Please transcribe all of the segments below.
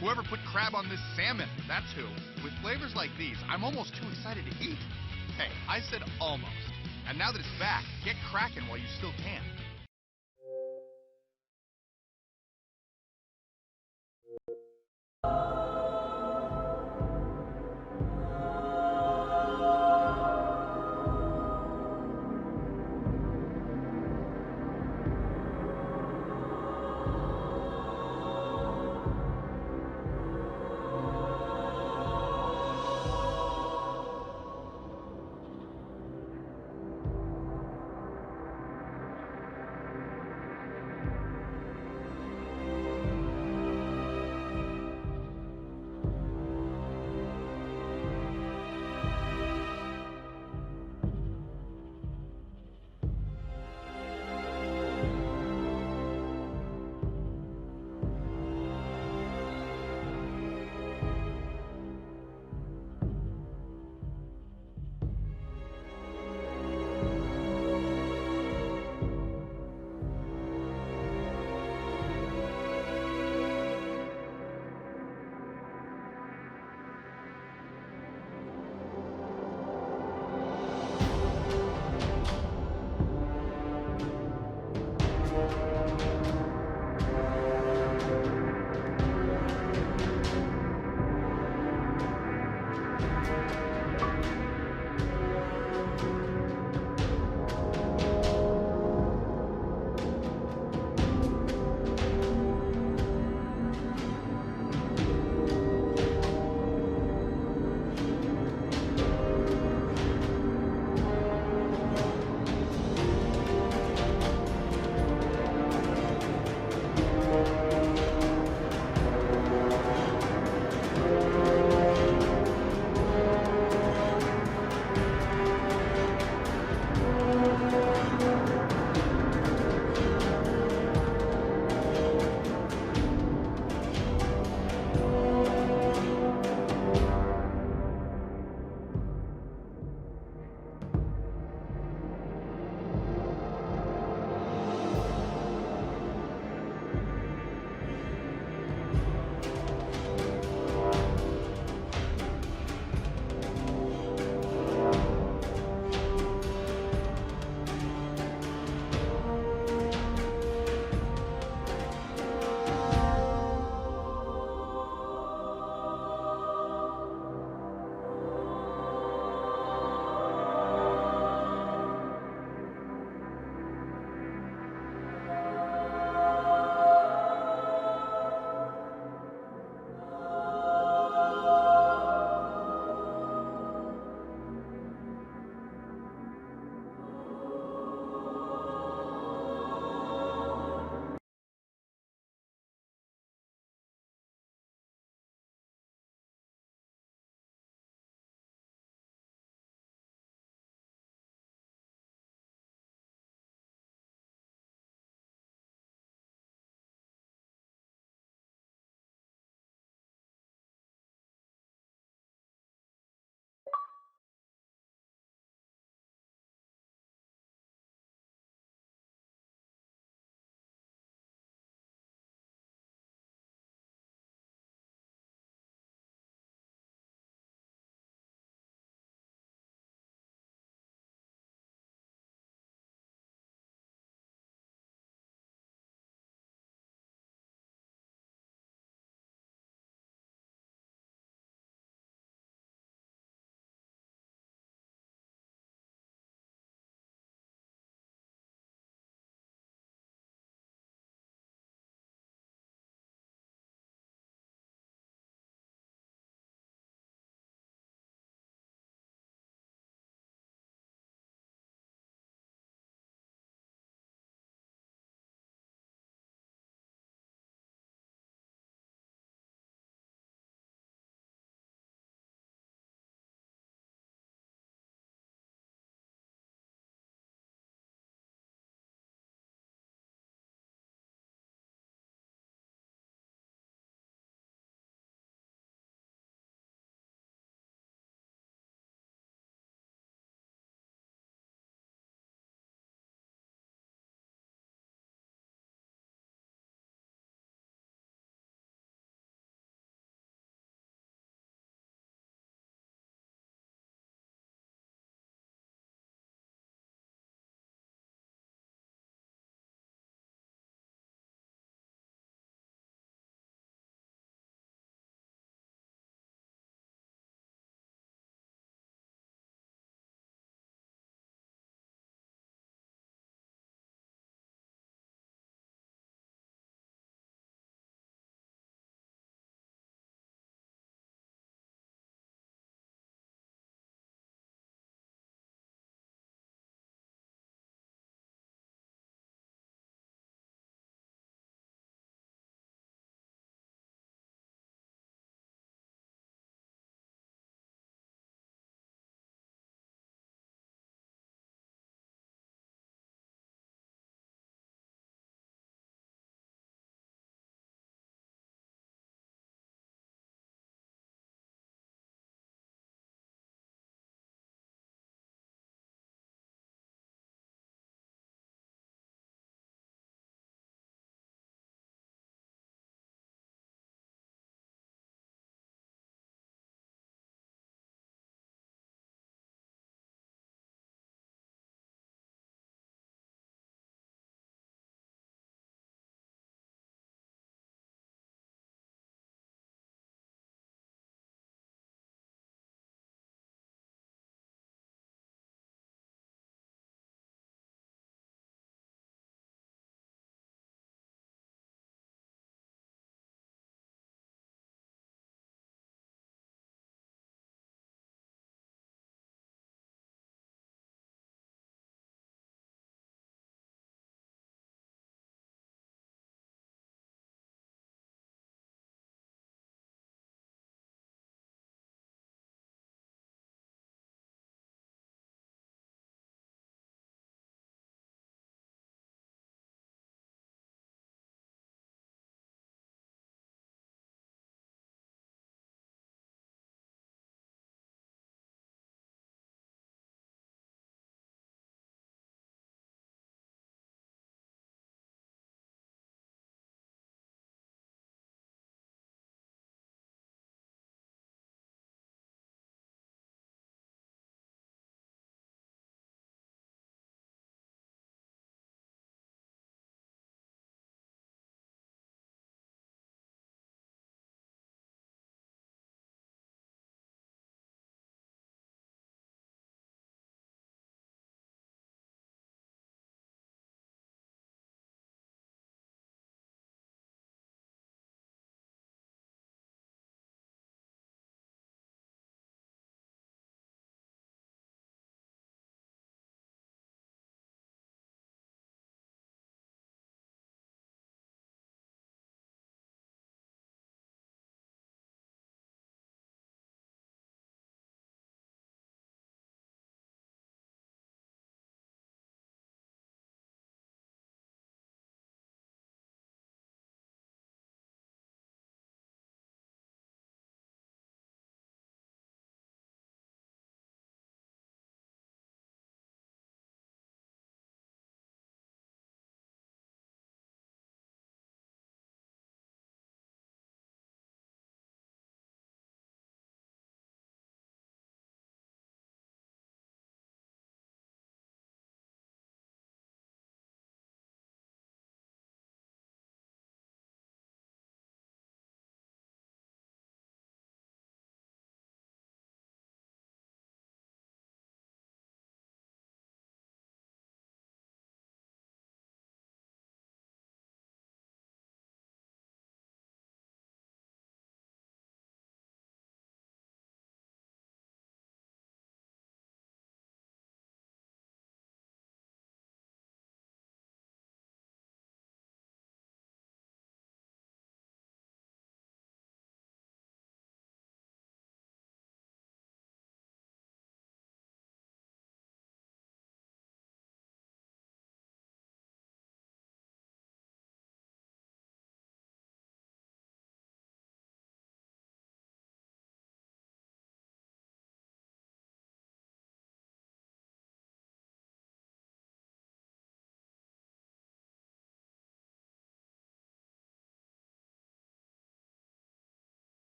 Whoever put crab on this salmon, that's who. With flavors like these, I'm almost too excited to eat. Hey, I said almost. And now that it's back, get cracking while you still can.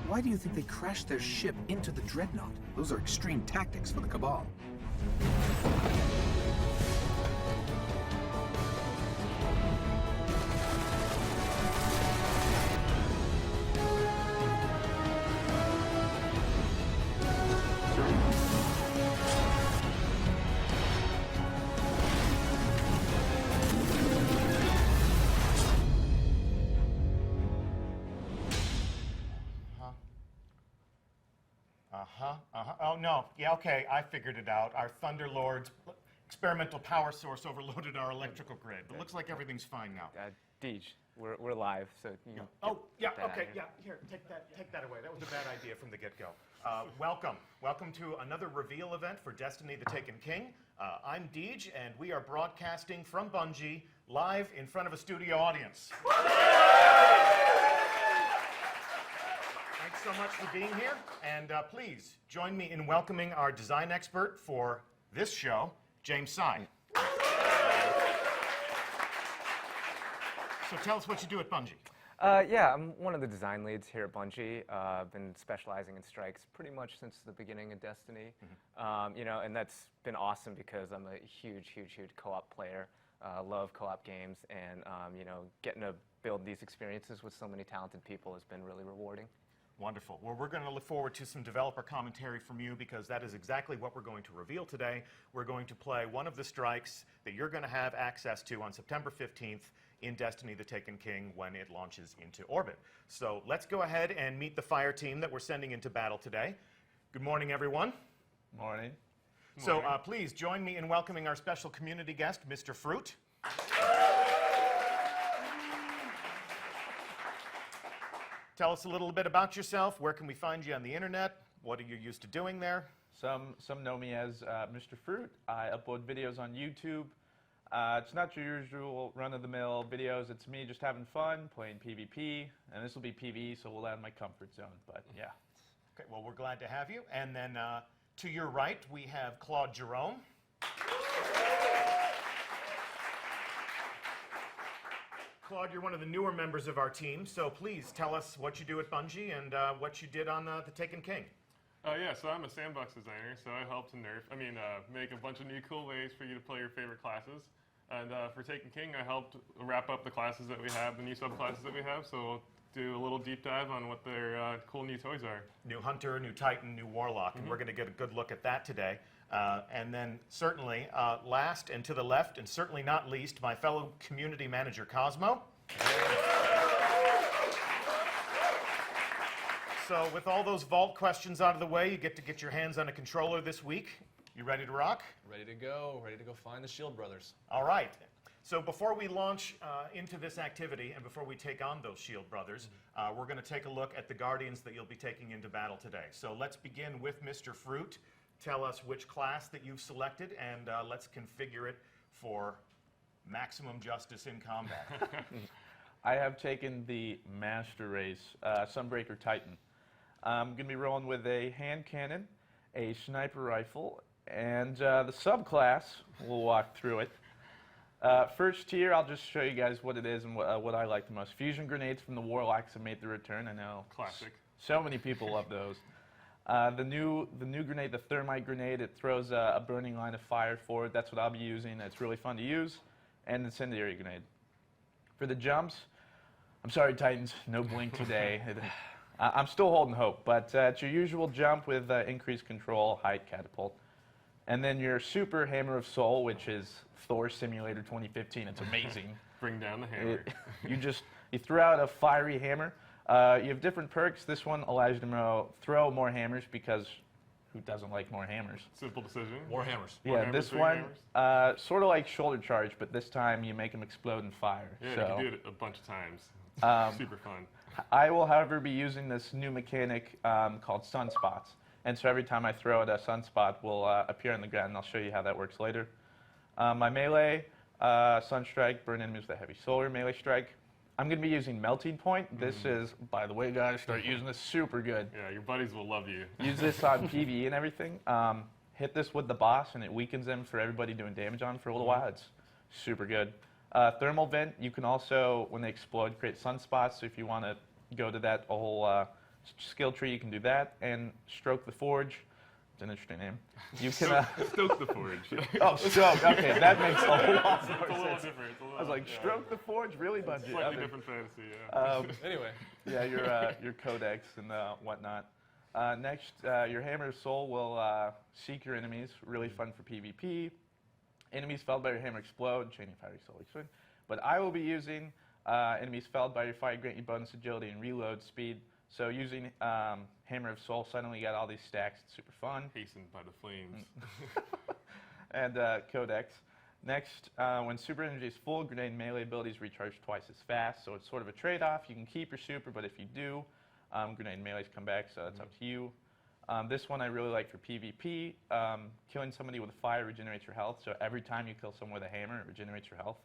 Why do you think they crashed their ship into the Dreadnaught? Those are extreme tactics for the Cabal. Oh, no. Yeah, okay, I figured it out. Our Thunderlord's experimental power source overloaded our electrical grid. But looks like everything's fine now. Deej, we're live, so you can Oh, yeah, that okay, out yeah. Here, take that away. That was a bad idea from the get-go. Welcome to another reveal event for Destiny the Taken King. I'm Deej, and we are broadcasting from Bungie, live in front of a studio audience. Thanks so much for being here, and please join me in welcoming our design expert for this show, James Sy. So tell us what you do at Bungie. Yeah, I'm one of the design leads here at Bungie. I've been specializing in strikes pretty much since the beginning of Destiny. You know, and that's been awesome because I'm a huge co-op player. Love co-op games, and you know, getting to build these experiences with so many talented people has been really rewarding. Wonderful. Well, we're going to look forward to some developer commentary from you because that is exactly what we're going to reveal today. We're going to play one of the strikes that you're going to have access to on September 15th in Destiny the Taken King when it launches into orbit. So let's go ahead and meet the fire team that we're sending into battle today. Good morning, everyone. Morning. So please join me in welcoming our special community guest, Mr. Fruit. Tell us a little bit about yourself. Where can we find you on the internet? What are you used to doing there? Some know me as Mr. Fruit. I upload videos on YouTube. It's not your usual run-of-the-mill videos. It's me just having fun, playing PvP, and this will be PvE, so we'll out of my comfort zone, but yeah. Okay, well, we're glad to have you. And then to your right, we have Claude Jerome. Claude, you're one of the newer members of our team, so please tell us what you do at Bungie and what you did on The Taken King. Yeah, so I'm a sandbox designer, so I help to make a bunch of new cool ways for you to play your favorite classes. And for Taken King, I helped wrap up the classes that we have, the new subclasses that we have, so we'll do a little deep dive on what their cool new toys are. New Hunter, new Titan, new Warlock, and we're going to get a good look at that today. And then certainly, last and to the left, and certainly not least, my fellow community manager, Cosmo. So with all those vault questions out of the way, you get to get your hands on a controller this week. You ready to rock? Ready to go find the Shield Brothers. All right. So before we launch into this activity and before we take on those Shield Brothers, we're going to take a look at the Guardians that you'll be taking into battle today. So let's begin with Mr. Fruit. Tell us which class that you've selected, and let's configure it for maximum justice in combat. I have taken the Master Race Sunbreaker Titan. I'm going to be rolling with a hand cannon, a sniper rifle, and the subclass. We'll walk through it. First tier, I'll just show you guys what it is and what I like the most. Fusion grenades from the Warlocks have made the return. I know. Classic. So many people love those. The new grenade, the thermite grenade, it throws a burning line of fire forward. That's what I'll be using. It's really fun to use. And incendiary grenade. For the jumps, I'm sorry, Titans, no blink today. I'm still holding hope, but it's your usual jump with increased control, height, catapult. And then your super Hammer of Soul, which is Thor Simulator 2015. It's amazing. Bring down the hammer. You throw out a fiery hammer. You have different perks. This one allows you to throw more hammers because who doesn't like more hammers? Simple decision. More hammers. More Yeah, hammers, this big one, hammers. sort of like shoulder charge, but this time you make them explode in fire. Yeah, so, you can do it a bunch of times. Super fun. I will, however, be using this new mechanic called sunspots. And so every time I throw it, a sunspot will appear on the ground, and I'll show you how that works later. My melee, Sunstrike, burn enemies with a heavy solar melee strike. I'm going to be using Melting Point. This is, by the way, guys, start using this, super good. Yeah, your buddies will love you. Use this on PvE and everything. Hit this with the boss, and it weakens them for everybody doing damage on for a little while. It's super good. Thermal Vent, you can also, when they explode, create sunspots. So if you want to go to that whole skill tree, you can do that. And Stroke the Forge, it's an interesting name. You can Stoke the Forge. oh, Stroke. Okay, that makes a lot It's a more little sense. different. It's a little, I was like, Stroke the Forge, really, Bungie? Slightly Okay. different fantasy, yeah. Anyway, Yeah, your codex and whatnot. Next, your Hammer of Soul will seek your enemies. Really fun for PvP. Enemies felled by your hammer explode. Chaining fiery soul explode. But I will be using enemies felled by your fire grant you bonus agility and reload speed. So using Hammer of Soul, suddenly you got all these stacks. It's super fun. Hastened by the flames. And codex. Next, when super energy is full, grenade melee abilities recharge twice as fast. So it's sort of a trade-off. You can keep your super, but if you do, grenade melees come back, so that's up to you. This one I really like for PvP. Killing somebody with a fire regenerates your health, so every time you kill someone with a hammer, it regenerates your health.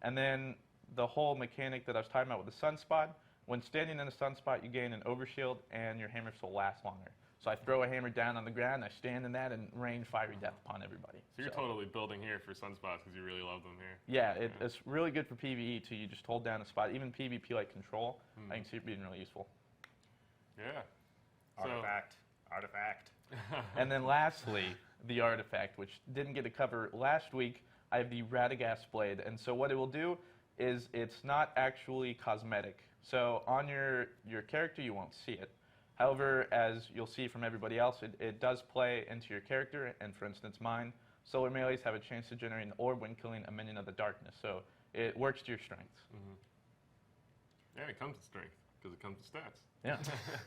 And then the whole mechanic that I was talking about with the sunspot, when standing in a sunspot, you gain an overshield, and your hammer will last longer. So I throw a hammer down on the ground, I stand in that, and rain fiery death upon everybody. So you're totally building here for sunspots because you really love them here. Yeah, it's really good for PvE too. You just hold down a spot. Even PvP like control, I can see it being really useful. Yeah. Artifact. And then lastly, the artifact, which didn't get to cover last week. I have the Radagast Blade, and so what it will do is it's not actually cosmetic. So on your character, you won't see it. However, as you'll see from everybody else, it does play into your character, and for instance mine, solar melees have a chance to generate an orb when killing a minion of the darkness, so it works to your strengths. Yeah, it comes with strength because it comes with stats. Yeah.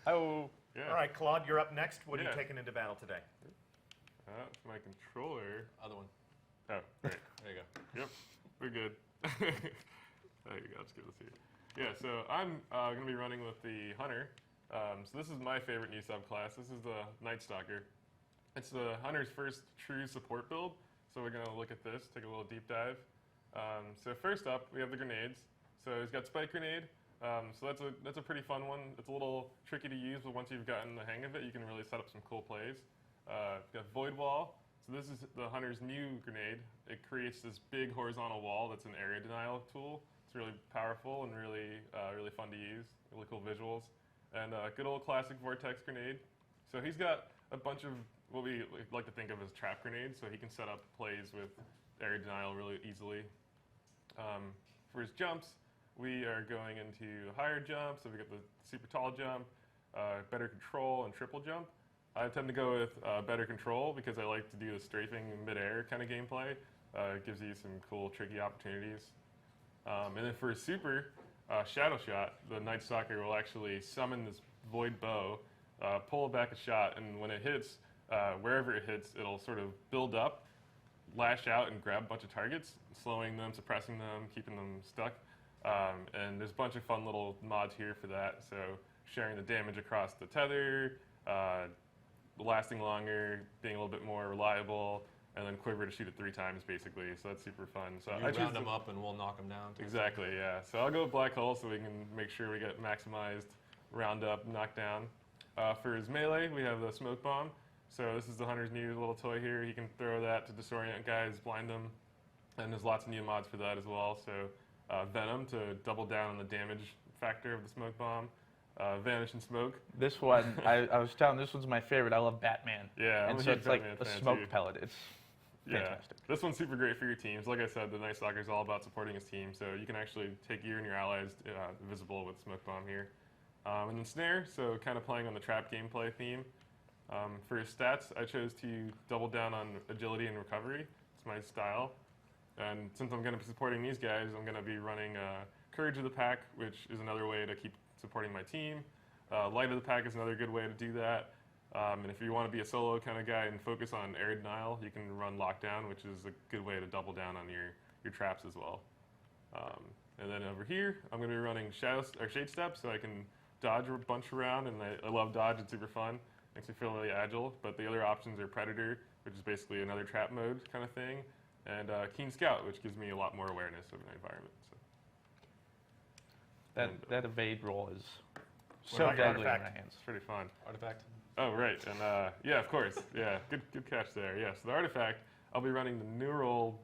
Oh. Yeah. All right, Claude, you're up next. What are you Yeah. taking into battle today? My controller. other one. Oh, great. There you go. Yep, we're good. There you go. Let's give this here. Yeah, so I'm going to be running with the Hunter. So this is my favorite new subclass. This is the Night Stalker. It's the Hunter's first true support build. So we're going to look at this, take a little deep dive. So first up, we have the grenades. So he's got Spike Grenade. So that's a pretty fun one. It's a little tricky to use, but once you've gotten the hang of it, you can really set up some cool plays. We've got Void Wall. So this is the Hunter's new grenade. It creates this big horizontal wall that's an area denial tool. It's really powerful and really fun to use. Really cool visuals. And good old classic Vortex Grenade. So he's got a bunch of what we like to think of as trap grenades, so he can set up plays with area denial really easily. For his jumps, we are going into higher jump, so we got the super tall jump, better control, and triple jump. I tend to go with better control because I like to do the strafing mid-air kind of gameplay. It gives you some cool, tricky opportunities. And then for his super, Shadow Shot, the Night Stalker will actually summon this void bow, pull back a shot, and when it hits, wherever it hits, it'll sort of build up, lash out, and grab a bunch of targets, slowing them, suppressing them, keeping them stuck. And there's a bunch of fun little mods here for that. So sharing the damage across the tether, lasting longer, being a little bit more reliable, and then quiver to shoot it 3 times basically. So that's super fun. So You I choose round to- them up and we'll knock them down. Exactly, yeah. So I'll go with Black Hole so we can make sure we get maximized, round up, knock down. For his melee, we have the Smoke Bomb. So this is the Hunter's new little toy here. He can throw that to disorient guys, blind them, and there's lots of new mods for that as well. So Venom to double down on the damage factor of the Smoke Bomb. Vanish and Smoke. This one, I was telling, this one's my favorite. I love Batman. Yeah, I'm and a so huge it's like Batman a fan, smoke too. pellet. It's fantastic. This one's super great for your teams. Like I said, the Night Stalker is all about supporting his team, so you can actually take you and your allies visible with Smoke Bomb here. And then Snare, so kind of playing on the trap gameplay theme. For his stats, I chose to double down on agility and recovery. It's my style. And since I'm going to be supporting these guys, I'm going to be running Courage of the Pack, which is another way to keep supporting my team. Light of the Pack is another good way to do that. And if you want to be a solo kind of guy and focus on air denial, you can run Lockdown, which is a good way to double down on your traps as well. And then over here, I'm going to be running Shade Step, so I can dodge a bunch around, and I love dodge. It's super fun. Makes me feel really agile. But the other options are Predator, which is basically another trap mode kind of thing, and Keen Scout, which gives me a lot more awareness of my environment. So. That evade roll is What so about your deadly in my artifact? hands. It's pretty fun. Artifact. Oh, right. And yeah, of course. Yeah, good catch there. Yeah, so the artifact, I'll be running the Neural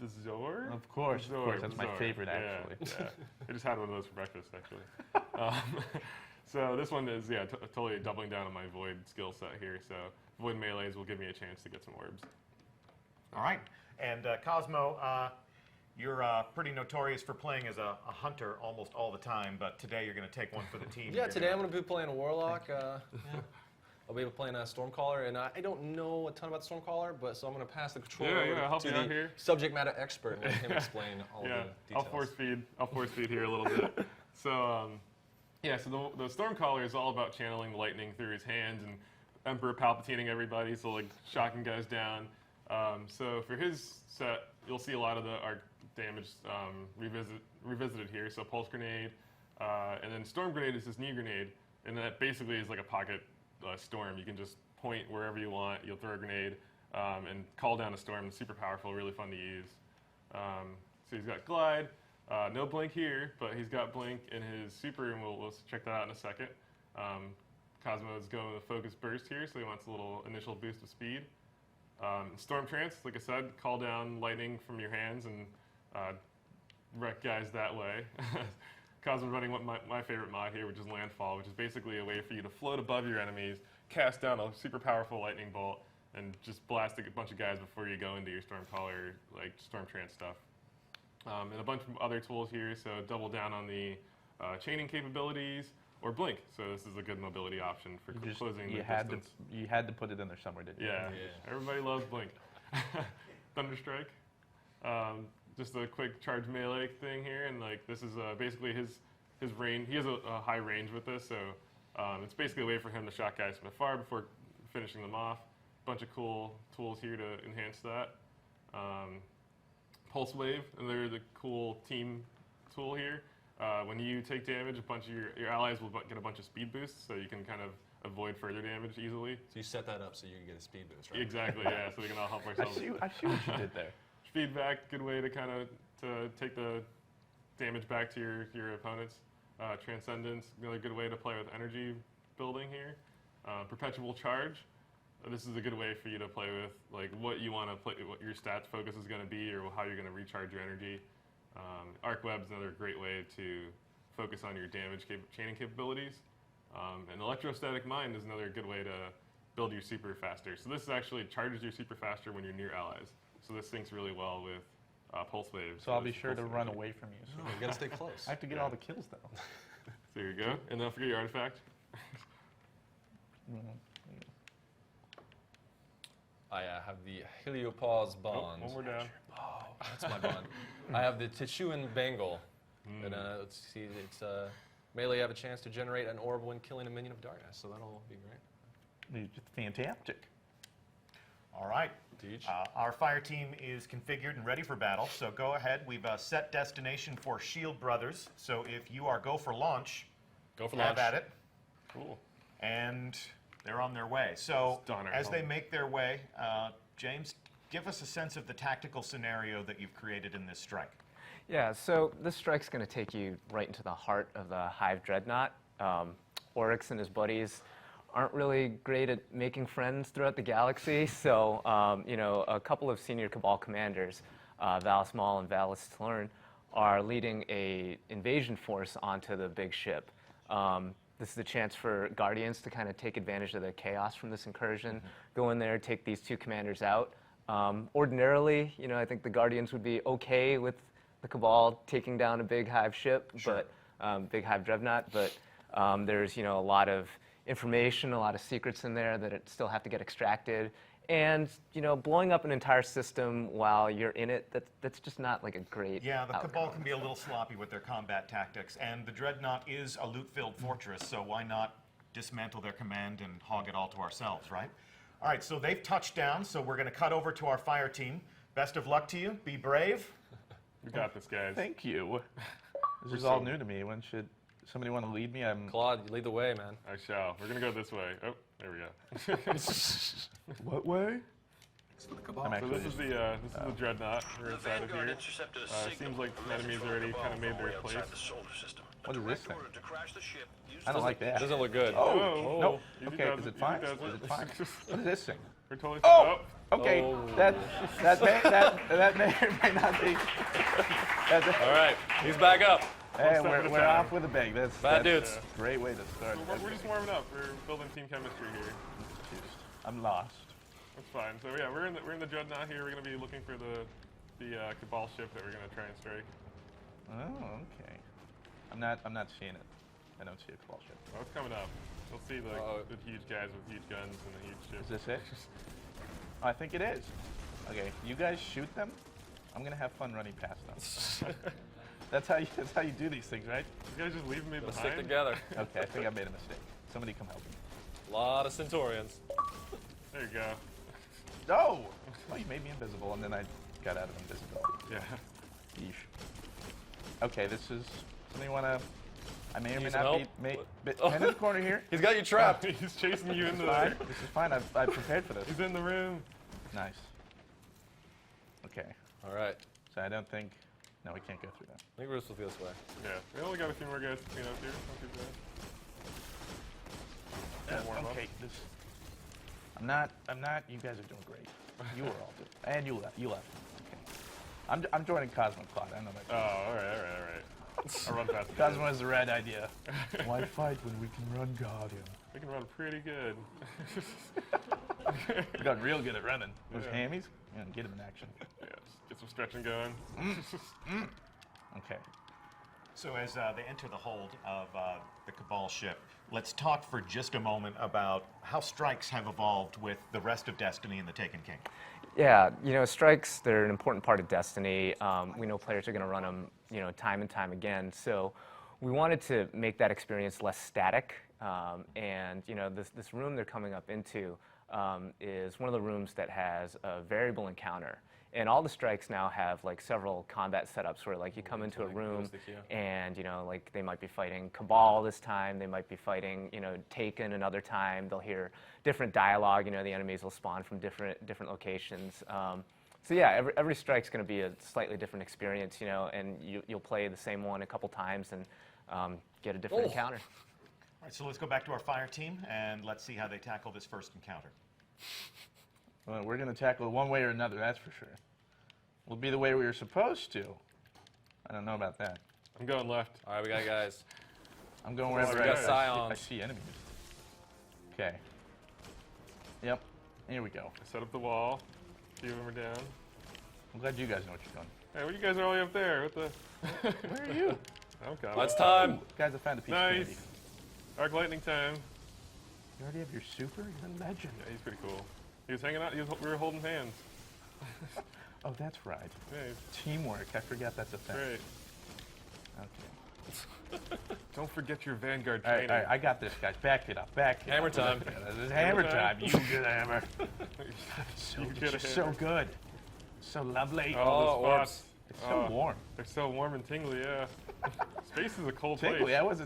Bizarre. Of course, That's my Bizarre. favorite, Yeah, actually. Yeah, I just had one of those for breakfast, actually. So this one is, yeah, totally doubling down on my Void skill set here. So Void melees will give me a chance to get some orbs. All right. And Cosmo, you're pretty notorious for playing as a hunter almost all the time, but today you're going to take one for the team. Yeah, today I'm going to be playing a Warlock. I'll be playing a Stormcaller, and I don't know a ton about Stormcaller, but so I'm going to pass the control Yeah, I'll help to you out the here. subject matter expert and let him explain all Yeah, the details. I'll force feed here a little bit. So, yeah, so the Stormcaller is all about channeling lightning through his hands and Emperor Palpatining everybody, so like shocking guys down. So for his set, you'll see a lot of our damage revisited here. So Pulse Grenade, and then Storm Grenade is his knee grenade, and that basically is like a pocket storm. You can just point wherever you want, you'll throw a grenade, and call down a storm. It's super powerful, really fun to use. So he's got Glide, no blink here, but he's got blink in his super, and we'll check that out in a second. Cosmo is going with Focus Burst here, so he wants a little initial boost of speed. Storm Trance, like I said, call down lightning from your hands and wreck guys that way. Cosmo's running my favorite mod here, which is Landfall, which is basically a way for you to float above your enemies, cast down a super powerful lightning bolt, and just blast a bunch of guys before you go into your Stormcaller, like Storm Trance stuff. And a bunch of other tools here, so double down on the chaining capabilities, or Blink. So this is a good mobility option for closing the distance. You had to put it in there somewhere, didn't you? Yeah, everybody loves Blink. Thunderstrike. Just a quick charge melee thing here, and like this is basically his range. He has a high range with this, so it's basically a way for him to shock guys from afar before finishing them off. Bunch of cool tools here to enhance that. Pulse Wave, another the cool team tool here. When you take damage, a bunch of your allies will get a bunch of speed boosts, so you can kind of avoid further damage easily. So you set that up so you can get a speed boost, right? Exactly, yeah. So we can all help ourselves. I see what you did there. Feedback, good way to kind of take the damage back to your opponents. Transcendence, another good way to play with energy building here. Perpetual Charge. This is a good way for you to play with like what you want to play, what your stats focus is going to be, or how you're going to recharge your energy. Arc Web's another great way to focus on your damage chaining capabilities. And Electrostatic Mind is another good way to build your super faster. So this actually charges your super faster when you're near allies. So this syncs really well with Pulse Wave. So I'll be sure to run away from you. So No, you gotta stay close. I have to get all the kills though. So there you go. And don't forget your artifact. I have the Heliopause Bond. One more down. Oh, that's my bond. I have the Tichuan Bangle. And let's see, it's melee. You have a chance to generate an orb when killing a minion of darkness, so that'll be great. It's fantastic. All right. Teach. Our fire team is configured and ready for battle, so go ahead. We've set destination for Shield Brothers, so if you are go for launch, Go for have launch. at it. Cool. And they're on their way. So Stunner. as they make their way, James, give us a sense of the tactical scenario that you've created in this strike. Yeah, so this strike's going to take you right into the heart of the Hive Dreadnaught. Oryx and his buddies aren't really great at making friends throughout the galaxy, so you know, a couple of senior Cabal commanders, Valis Maul and Valis Tlern, are leading a invasion force onto the big ship. This is a chance for Guardians to kind of take advantage of the chaos from this incursion, go in there, take these two commanders out. Ordinarily, you know, I think the Guardians would be okay with the Cabal taking down a big Hive ship, but big Hive Dreadnaught, but there's, you know, a lot of information, a lot of secrets in there that still have to get extracted. And, you know, blowing up an entire system while you're in it, that's just not like a great Yeah, the outcome. Cabal can be a little sloppy with their combat tactics, and the Dreadnaught is a loot-filled fortress, so why not dismantle their command and hog it all to ourselves, right? All right, so they've touched down, so we're going to cut over to our fire team. Best of luck to you. Be brave. We got this, guys. Thank you. This is all new to me. When should somebody want to lead me? Claude, you lead the way, man. I shall. We're going to go this way. Oh, there we go. What way? For the Cabal. I'm So actually this is the Dreadnought. We're inside of here. Seems like enemies already kind of made their place. What is this thing? I don't like It that. doesn't look good. Oh, no. easy Okay, does is it, it easy fine? does Is it. it fine? What is this thing? We're totally Oh! Okay, Oh. that may or may not be. All right, he's back up. Hey, step at a we're time. off with a bang. That's Bad that's dudes. a great way to start. So we're just warming up. We're building team chemistry here. I'm lost. That's fine. So yeah, we're in the Dreadnaught here. We're gonna be looking for the Cabal ship that we're gonna try and strike. Oh, okay. I'm not seeing it. I don't see a Cabal ship. Oh, it's coming up. You'll see the huge guys with huge guns and the huge ships. Is this it? Oh, I think it is. Okay, you guys shoot them. I'm gonna have fun running past them. That's how you do these things, right? You guys just leaving me Let's behind? stick together. Okay, I think I made a mistake. Somebody come help me. A lot of Centaurians. There you go. No! Well, you made me invisible, and then I got out of invisibility. Yeah. Yeesh. Okay, this is something you wanna. I may or may Need not some be. help? Man in the corner here. He's got you trapped. He's chasing you into Fine. the. This is fine. I've prepared for this. He's in the room. Nice. Okay. All right. So I don't think. No, we can't go through that. I think we're supposed to go this way. Yeah. We only got a few more guys to clean up here. Not too bad. Warm up. Okay. This. I'm not. You guys are doing great. You were all good. And you left. You left. Okay. I'm joining Cosmo Cloud. I know that. Oh, all right. I'll run past the Cosmo has the right idea. Why fight when we can run Guardian? We can run pretty good. We got real good at running. Those Yeah. hammies? Yeah, get him in action. Yeah, just get some stretching going. Okay. So as they enter the hold of the Cabal ship, let's talk for just a moment about how strikes have evolved with the rest of Destiny and the Taken King. Yeah, strikes, they're an important part of Destiny. We know players are going to run them, time and time again. So we wanted to make that experience less static. And, this room they're coming up into is one of the rooms that has a variable encounter. And all the strikes now have like several combat setups where like you come into a room and like they might be fighting Cabal this time, they might be fighting Taken another time. They'll hear different dialogue. The enemies will spawn from different locations. So yeah, every strike's going to be a slightly different experience. And you'll play the same one a couple times and get a different encounter. All right, so let's go back to our fire team and let's see how they tackle this first encounter. Well, we're going to tackle it one way or another, that's for sure. We'll be the way we were supposed to. I don't know about that. I'm going left. All right, we got guys. I'm going wherever we got I Scions. see enemies. Okay. Yep. Here we go. I set up the wall. A few of them are down. I'm glad you guys know what you're doing. Hey, what you guys are all the way up there? What the? Where are you? I'm coming. It's time. Guys, I found a piece of candy. Nice. Arc lightning time. You already have your super? You're a legend. Yeah, he's pretty cool. He was hanging out. We were holding hands. Oh, that's right. Nice. Teamwork. I forgot that's a thing. Great. Okay. Don't forget your Vanguard All training. right, I got this, guys. Back it up. Back it Hammer up. time. This is hammer time. You get a hammer. So, You it's get a just so hammer. good. So lovely. Oh, the spots. It's so warm. They're so warm and tingly, yeah. Space is a cold Tingly, place. that was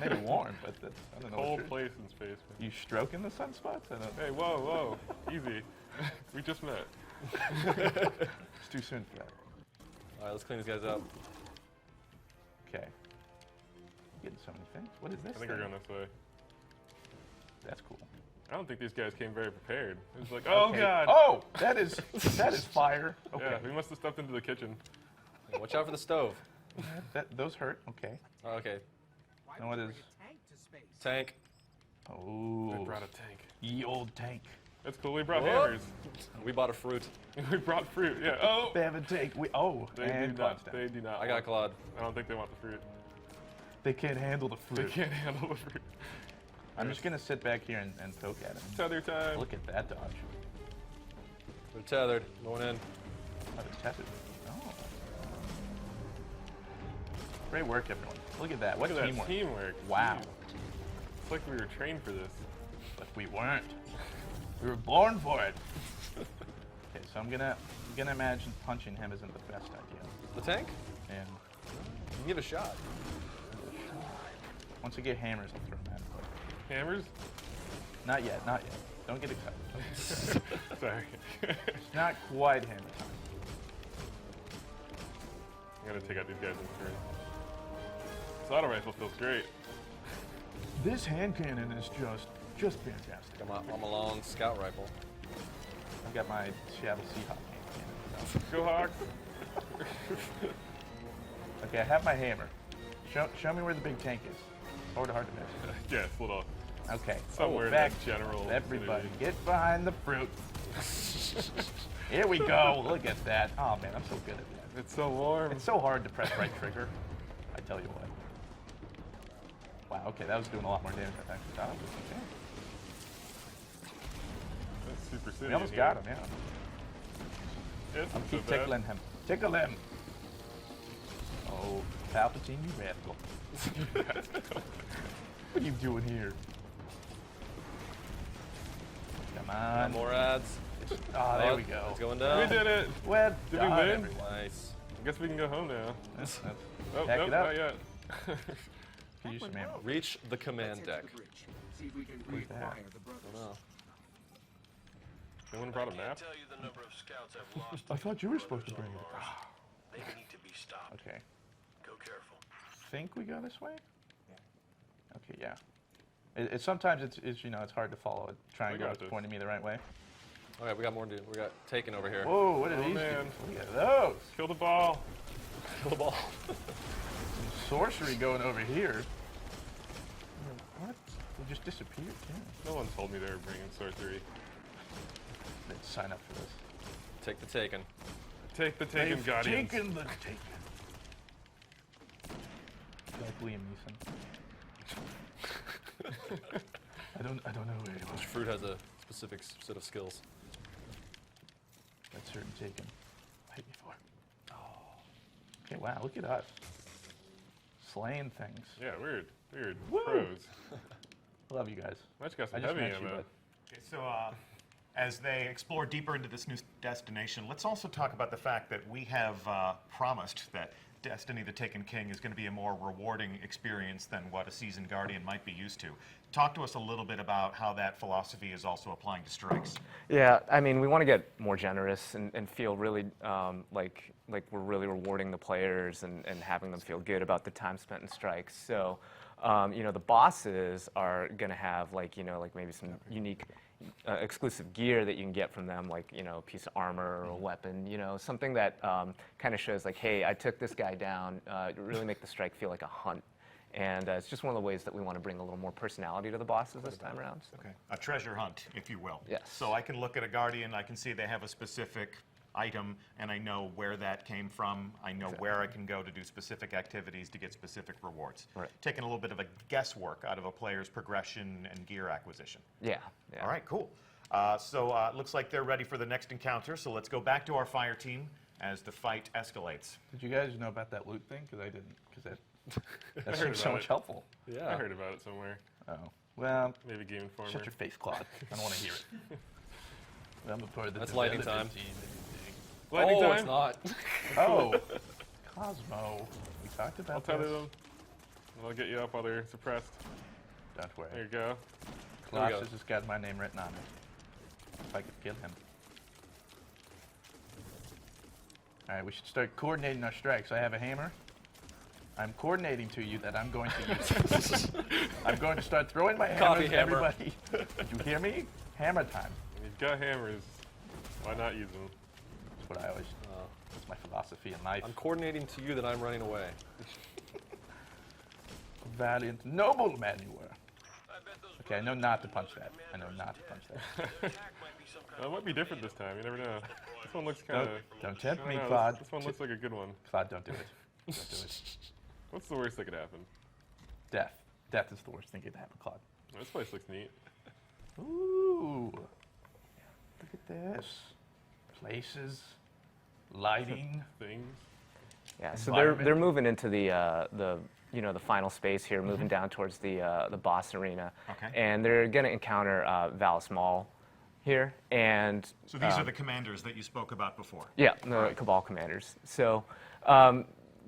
maybe warm, but that's, I don't know. what Cold you're- place in space, man. You stroking the sunspots? I don't. Hey, whoa. Easy. We just met. It's too soon for that. All right, let's clean these guys up. Okay. Getting so many things. What is this? I think we're thing? going this way. That's cool. I don't think these guys came very prepared. It was like, oh, Okay. God. Oh, that is fire. Okay. Yeah, we must have stepped into the kitchen. Hey, watch out for the stove. Those hurt. Okay. Oh, okay. Now what is? Tank. Oh. We brought a tank. Ye old tank. That's cool. We brought Whoop. hammers. We bought a fruit. We brought fruit. Yeah. Oh. They have a tank. They And do not. touchdown. They do not. I got Claude. I don't think they want the fruit. They can't handle the They fruit. can't handle the fruit. I'm just gonna sit back here and poke at him. Tether time. Look at that dodge. They're tethered. Going in. Oh, they're tethered. Oh. Great work, everyone. Look at that. What Look at teamwork. that teamwork. Wow. Jeez. It's like we were trained for this. But we weren't. We were born for it. Okay, so I'm gonna imagine punching him isn't the best idea. The tank? And You can give it a shot. once I get hammers, I'll throw them at him. Hammers? Not yet, not yet. Don't get excited. Sorry. It's not quite hammer time. I'm gonna take out these guys in turn. This auto rifle feels great. This hand cannon is just fantastic. I'm a long scout rifle. I've got my Seattle Seahawk hand cannon. Go Hawks. Okay, I have my hammer. Show me where the big tank is. Hard to miss. Yeah, it's a little Okay. somewhere in back. that general. Everybody, vicinity. get behind the fruit. Here we go. Look at that. Oh man, I'm so good at that. It's so warm. It's so hard to press right trigger. I tell you what. Wow. Okay, that was doing a lot more damage than I actually thought it was. Okay. That's super city. We almost in got here. him. Yeah. It's I'm not keep so bad. tickling him. Tickle him. Oh, Palpatine, you rascal. What are you doing here? Come on. More ads. Oh, there we go. It's going We down. did it. Well Did we done, win? everyone. Nice. I guess we can go home now. Oh, Pack nope, it up. not yet. Could use some ammo. Reach the command deck. See if we can Who's that? reacquire the brothers. Oh, No one brought a map? Tell you the number of scouts I've lost. I thought you were supposed to bring it. They need to be stopped. Okay. Go careful. Think we go this way? Okay, yeah. It sometimes it's you know it's hard to follow a triangle got that's this. pointing me the right way. Okay, we got more dude. We got Taken over here. Whoa, what are Oh, these? man. do? Look at those. Kill the ball. Kill the ball. Some sorcery going over here. What? They just disappeared. Yeah. No one told me they were bringing sorcery. Let's sign up for this. Take the Taken. Take the Taken They've Guardians. taken the taken. Like Liam Neeson. I don't know where he was. Each fruit has a specific set of skills. That's certain taken. Hit me for. Oh. Okay, wow, look at us. Slaying things. Yeah, weird. Woo! Pros. I love you guys. I just got I some just heavy met you, ammo. but Okay, so as they explore deeper into this new destination, let's also talk about the fact that we have promised that Destiny the Taken King is going to be a more rewarding experience than what a Seasoned Guardian might be used to. Talk to us a little bit about how that philosophy is also applying to strikes. Yeah, I mean, we want to get more generous and feel really like we're really rewarding the players and having them feel good about the time spent in strikes. So, you know, the bosses are going to have like maybe some unique exclusive gear that you can get from them, like, you know, a piece of armor or a weapon, you know, something that kind of shows like, hey, I took this guy down, really make the strike feel like a hunt. And it's just one of the ways that we want to bring a little more personality to the bosses this time around. So. Okay. A treasure hunt, if you will. Yes. So I can look at a Guardian, I can see they have a specific item, and I know where that came from. I know where I can go to do specific activities to get specific rewards. Right. Taking a little bit of a guesswork out of a player's progression and gear acquisition. Yeah. All right, cool. So it looks like they're ready for the next encounter, so let's go back to our fire team as the fight escalates. did you guys know about that loot thing? Because I didn't. Because that heard seems so about much it. helpful. Yeah. I heard about it somewhere. Oh. Well, Maybe Game Informer. shut your face, Claude. I don't want to hear it. I'm a part of the That's lightning development time. team. Lightning Oh, time? it's not. Oh, Cosmo. We talked about I'll tether this. them. I'll get you up while they're suppressed. Don't worry. There you go. There we go. Colossus has got my name written on it. If I could kill him. All right, we should start coordinating our strikes. I have a hammer. I'm coordinating to you that I'm going to use it. I'm going to start throwing my Coffee hammers at hammer. everybody. Did you hear me? Hammer time. When you've got hammers, why not use them? That's what I always. That's my philosophy in life. I'm coordinating to you that I'm running away. Valiant, noble man you were. Okay, I know not to punch that. I know not to punch that. Well, it might be different this time. You never know. This one looks kind of. Don't tempt me, Claude. This one looks like a good one. Claude, don't do it. Don't do it. What's the worst that could happen? Death. Death is the worst thing that could happen, Claude. This place looks neat. Ooh. Look at this. Places. Lighting. Things. Yeah, so Environment. they're moving into the you know, the final space here, moving down towards the boss arena. Okay. And they're going to encounter Valis Maul here, and So these are the commanders that you spoke about before. yeah, the Cabal commanders. So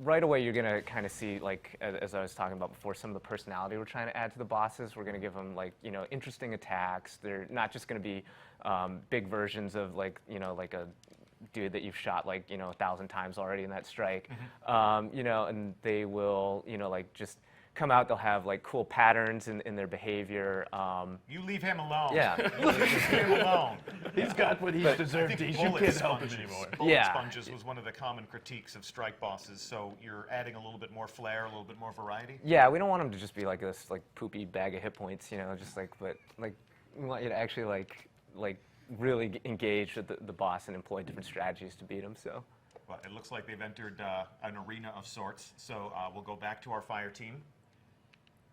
right away, you're going to kind of see, like, as I was talking about before, some of the personality we're trying to add to the bosses. We're going to give them, like, you know, interesting attacks. They're not just going to be big versions of, like, you know, like a dude that you've shot, like, you know, 1,000 times already in that strike. You know, and they will, you know, like, just come out, they'll have like cool patterns in their behavior. You leave him alone. Yeah. You leave him alone. He's got what he's I deserved. think You bullet can't help him sponges. anymore. Bullet Yeah. sponges was one of the common critiques of strike bosses, so you're adding a little bit more flair, a little bit more variety. Yeah, we don't want them to just be like this like poopy bag of hit points, you know, just like, but like we want you to actually like really engage with the boss and employ different strategies to beat him. So. Well, it looks like they've entered an arena of sorts, so we'll go back to our fire team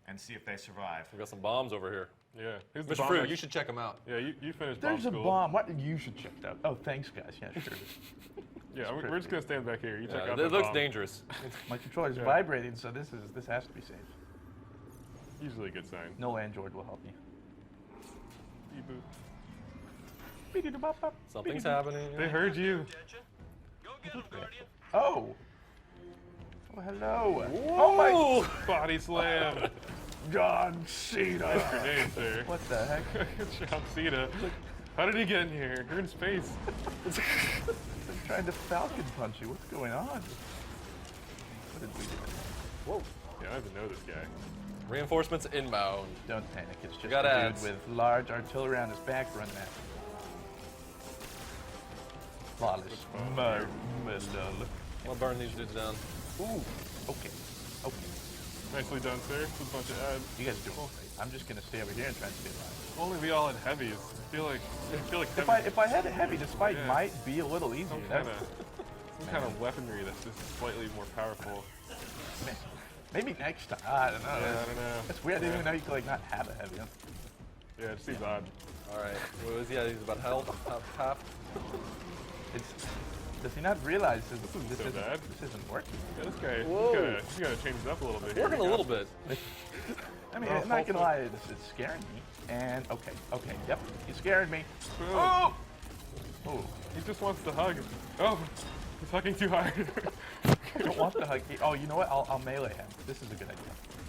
and see if they survive. We got some bombs over here. Yeah. Here's the Mr. bomb Fruit, ex- you should check them out. Yeah, you finished There's bomb a school. bomb. What? You should check that out. Oh, thanks, guys. Yeah, sure. Yeah, we're just gonna stand back here. You check Yeah, out it the looks bomb. dangerous. My controller's Yeah. vibrating, so this has to be safe. Usually a good sign. No Android will help me. Beep-boop. Something's happening. They heard you. Attention. Go get him, Guardian. Oh. Oh, hello. Oh my Body slam. John Cena. Grenade, sir. What the heck? Good job, Cena. How did he get in here? You're in space. I'm trying to Falcon punch you. What's going on? What did we do? Whoa. Yeah, I don't even know this guy. Reinforcements inbound. Don't panic. It's just got a ads. dude with large artillery on his back running at me. Flawless. Marmalade. I'll burn these dudes down. Ooh. Okay. Okay. Nicely done, sir. It's a bunch of ads. You guys are doing great. I'm just gonna stay over here and try to stay alive. If only we all had heavies. I feel like If I had a heavy, this fight Yeah. might be a little easier. some kind of weaponry that's just slightly more powerful. Maybe next time. I don't know. Yeah, I don't know. That's weird. I didn't even know you could like not have a heavy. Yeah, it seems odd. All right. What was he? Yeah, he's about health. Half. Does he not realize this isn't so bad. This isn't working? Yeah, this guy, Whoa. he's gotta change it up a little bit. Working a little bit. I mean, Well, I'm not gonna hopefully- lie, it's scaring me. And okay, yep, he's scaring me. Boom. Oh! Oh, He just wants to hug. Oh, he's hugging too hard. I don't want the hug. Oh, you know what? I'll melee him. This is a good idea.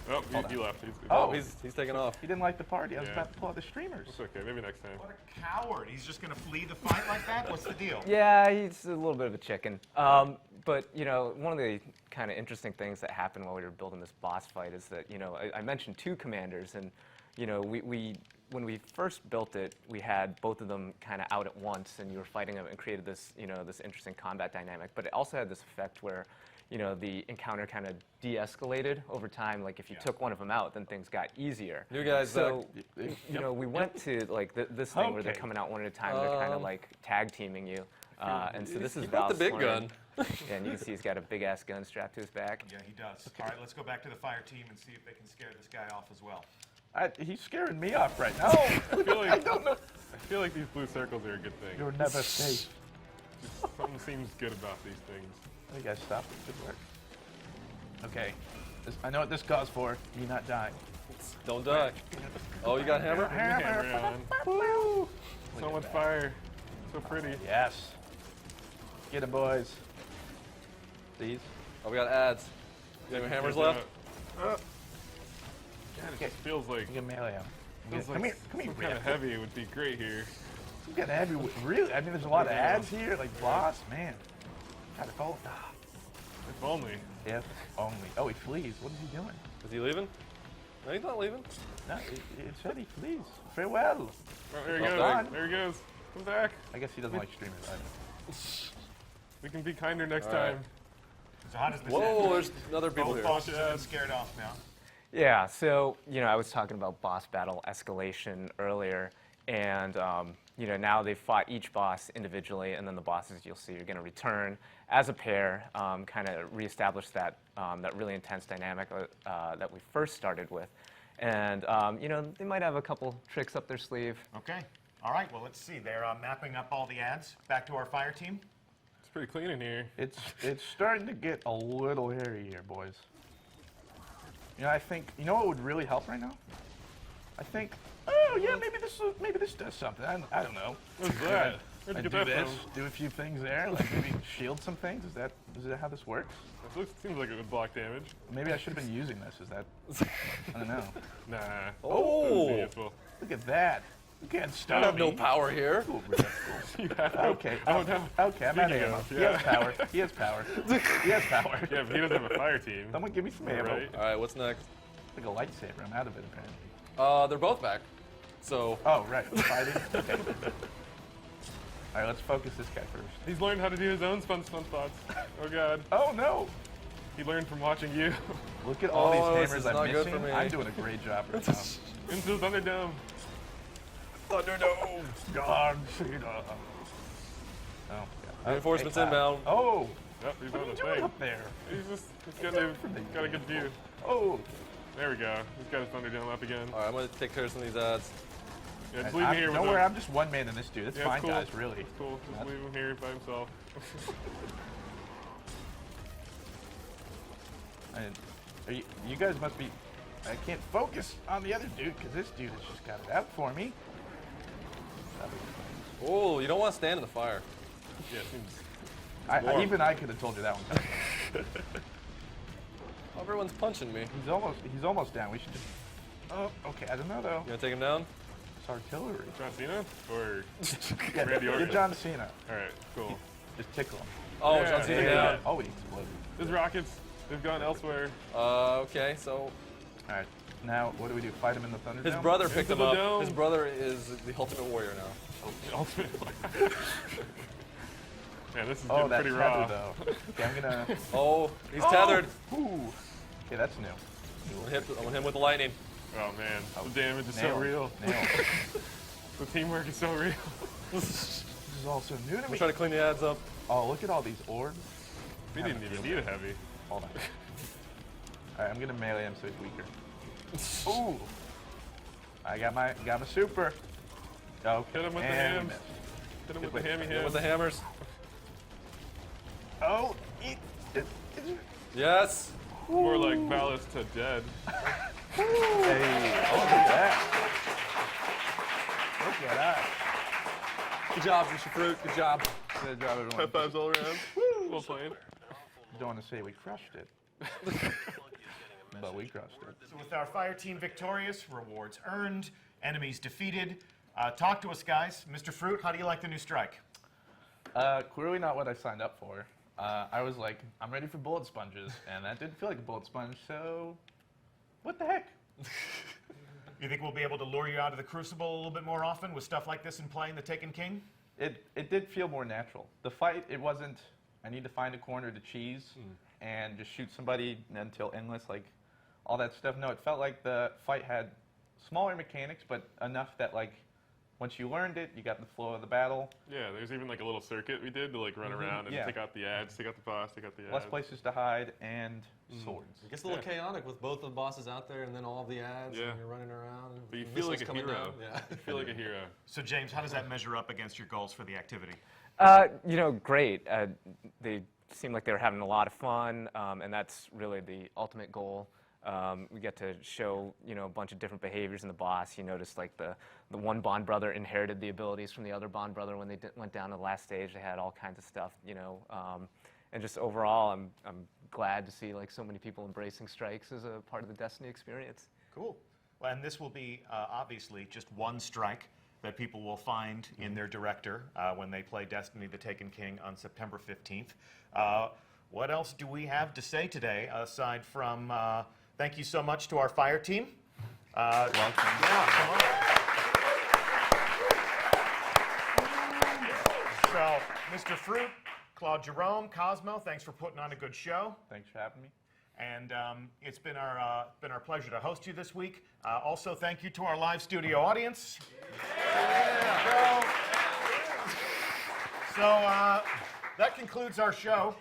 Oh, Hold he on. left. Oh. He's taking off. He didn't like the party. I was Yeah. about to pull out the streamers. It's okay. Maybe next time. What a coward. He's just going to flee the fight like that? What's the deal? Yeah, he's a little bit of a chicken. But you know, one of the kind of interesting things that happened while we were building this boss fight is that I mentioned two commanders, and we when we first built it, we had both of them kind of out at once, and you were fighting them and created this this interesting combat dynamic. But it also had this effect where the encounter kind of de-escalated over time. Like if you took one of them out, then things got easier. You guys, So, we went to like this thing where they're Okay. coming out one at a time. They're kind of like tag teaming you. And so this is He brought the Val's big plan. gun. Yeah, and you can see he's got a big ass gun strapped to his back. Yeah, he does. All right, let's go back to the fire team and see if they can scare this guy off as well. He's scaring me off right now. I feel like, I don't know. I feel like these blue circles are a good thing. You're never safe. Something seems good about these things. You guys stop. It should work. Okay. I know what this calls for. Me not die. Don't die. Oh, you got hammer? Hammer on. Woo! So much fire. So pretty. Yes. Get him, boys. Please. Oh, we got ads. You have any hammers left? God, it just feels like You can melee him. feels Come like here. Come here. some kind of Rick. heavy would be great here. You got heavy. Really? I mean, there's a lot of ads here. Like boss, man. God, if only. If only. If only. Oh, he flees. What is he doing? Is he leaving? No, he's not leaving. No, it said he flees. Farewell. Oh, there he Oh, goes. God. There he goes. Come back. I guess he doesn't like streamers either. We can be kinder next All right. time. So how does this Whoa, end? there's other people Both here. bosses have been scared off now. Yeah, so I was talking about boss battle escalation earlier, and now they've fought each boss individually, and then the bosses you'll see are going to return as a pair, kind of reestablish that that really intense dynamic that we first started with, and they might have a couple tricks up their sleeve. Okay. All right, well, let's see. They're mapping up all the ads. Back to our fire team. It's pretty clean in here. It's starting to get a little hairy here, boys. I think what would really help right now? I think. Oh yeah, maybe this does something. I don't know. What's that? I Where'd do you get that this, from? do a few things there, like maybe shield some things. Is that how this works? Seems like it would block damage. Maybe I should have been using this. Is that? I don't know. Nah. Oh. It's useful. Look at that. You can't I stop have me. no power here. Cool, Rick, cool. You have Okay. Oh, no. Okay, I'm out of Speaking ammo. of, He yeah. has power. He has power. He has power. Yeah, but he doesn't have a fire team. Someone give me some ammo. Right? All right, what's next? Like a lightsaber. I'm out of it apparently. They're both back. So. Oh, right. Fighting? Okay. All right, let's focus this guy first. He's learned how to do his own fun spots. Oh god. Oh, no. He learned from watching you. Look at all this these is hammers not I'm good missing. for me. I'm doing a great job right now. Into the Thunderdome. Thunderdome. God, Cena. Oh, God. Reinforcements Hey, inbound. Oh, Yep, he's what on are you his doing thing. up there? He's got a good view. Oh, There we go. He's got his Thunderdome up again. All right, I'm going to take care of some of these ads. Yeah, just leave him here with don't worry, him. I'm just one man in this dude. It's Yeah, fine, cool. guys, really. It's cool. Just leave him here by himself. And you guys must be. I can't focus on the other dude because this dude has just got it out for me. Oh, you don't want to stand in the fire. Yeah, it seems. Even I could have told you that one coming. Everyone's punching me. He's almost down. We should just. Oh, okay. I don't know though. You want to take him down? It's artillery. John Cena? Or Yeah, Randy Orton? get John Cena. Alright, cool. Just tickle him. Oh, Yeah, John Cena yeah, down. yeah. Oh, he exploded. His rockets, they've gone elsewhere. Okay, so All right. Now, what do we do? Fight him in the Thunderdome? his brother picked Into him the up. dome. His brother is the ultimate warrior now. Ultimate. Man, this is Oh, getting that pretty tether, raw. though. Okay, I'm gonna. Oh, he's tethered. Ooh. Okay, that's new. I'm gonna hit him with the lightning. Oh man, the damage is Nail so him. real. Nail him. The teamwork is so real. This is all so new to I'm me. trying to clean the ads up. Oh, look at all these orbs. We didn't even need a heavy. Hold on. All right, I'm gonna melee him so he's weaker. Ooh. I got my super. Okay. Hit him with the and we hams. missed. Hit him with the Wait, hammy Hit him ham. with the hammers. Oh, Yes. More like ballast to dead. Hey, oh, look at that. Look at that. Good job, Mr. Fruit. Good job. Good job, everyone. High fives all around. Well played. Don't want to say we crushed it, but we crushed it. So with our fire team victorious, rewards earned, enemies defeated. Talk to us, guys. Mr. Fruit, how do you like the new strike? Clearly not what I signed up for. I was like, I'm ready for bullet sponges, and that didn't feel like a bullet sponge, so what the heck? You think we'll be able to lure you out of the Crucible a little bit more often with stuff like this in playing the Taken King? It did feel more natural. The fight, it wasn't, I need to find a corner to cheese and just shoot somebody until endless, like all that stuff. No, it felt like the fight had smaller mechanics, but enough that like once you learned it, you got the flow of the battle. Yeah, there's even like a little circuit we did to like run around and Yeah. take out the ads, take out the boss, take out the ads. Less places to hide and swords. It gets a little chaotic with both the bosses out there and then all the ads Yeah. and you're running around. But you and feel like missiles a coming hero. down. Yeah. You feel like a hero. So James, how does that measure up against your goals for the activity? Great. They seemed like they were having a lot of fun, and that's really the ultimate goal. We get to show, a bunch of different behaviors in the boss. You notice like the one Bond brother inherited the abilities from the other Bond brother when they went down to the last stage. They had all kinds of stuff, and just overall, I'm glad to see like so many people embracing strikes as a part of the Destiny experience. Cool. Well, and this will be obviously just one strike that people will find in their director when they play Destiny the Taken King on September 15th. What else do we have to say today aside from thank you so much to our fire team? Welcome. Yeah, come on. So, Mr. Fruit, Claude Jerome, Cosmo, thanks for putting on a good show. Thanks for having me. And it's been our pleasure to host you this week. Also, thank you to our live studio audience. So that concludes our show.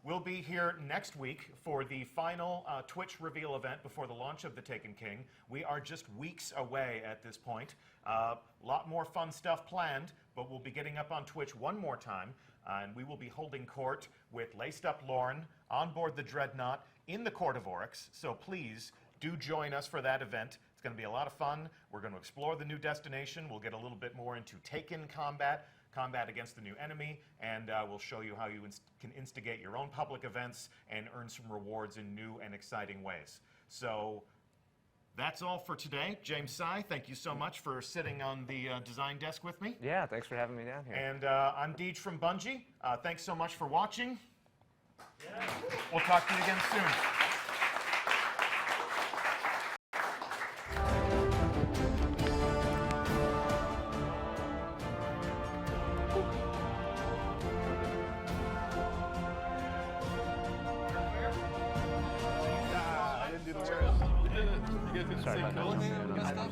We'll be here next week for the final Twitch reveal event before the launch of The Taken King. We are just weeks away at this point. A lot more fun stuff planned, but we'll be getting up on Twitch one more time, and we will be holding court with Laced Up Lauren on board the Dreadnaught in the Court of Oryx. So please do join us for that event. It's going to be a lot of fun. We're going to explore the new destination. We'll get a little bit more into Taken combat against the new enemy, and we'll show you how you can instigate your own public events and earn some rewards in new and exciting ways. So that's all for today. James Sy, thank you so much for sitting on the design desk with me. Yeah, thanks for having me down here. And I'm Deej from Bungie. Thanks so much for watching. We'll talk to you again soon. guys didn't Sorry say about that. kill anything?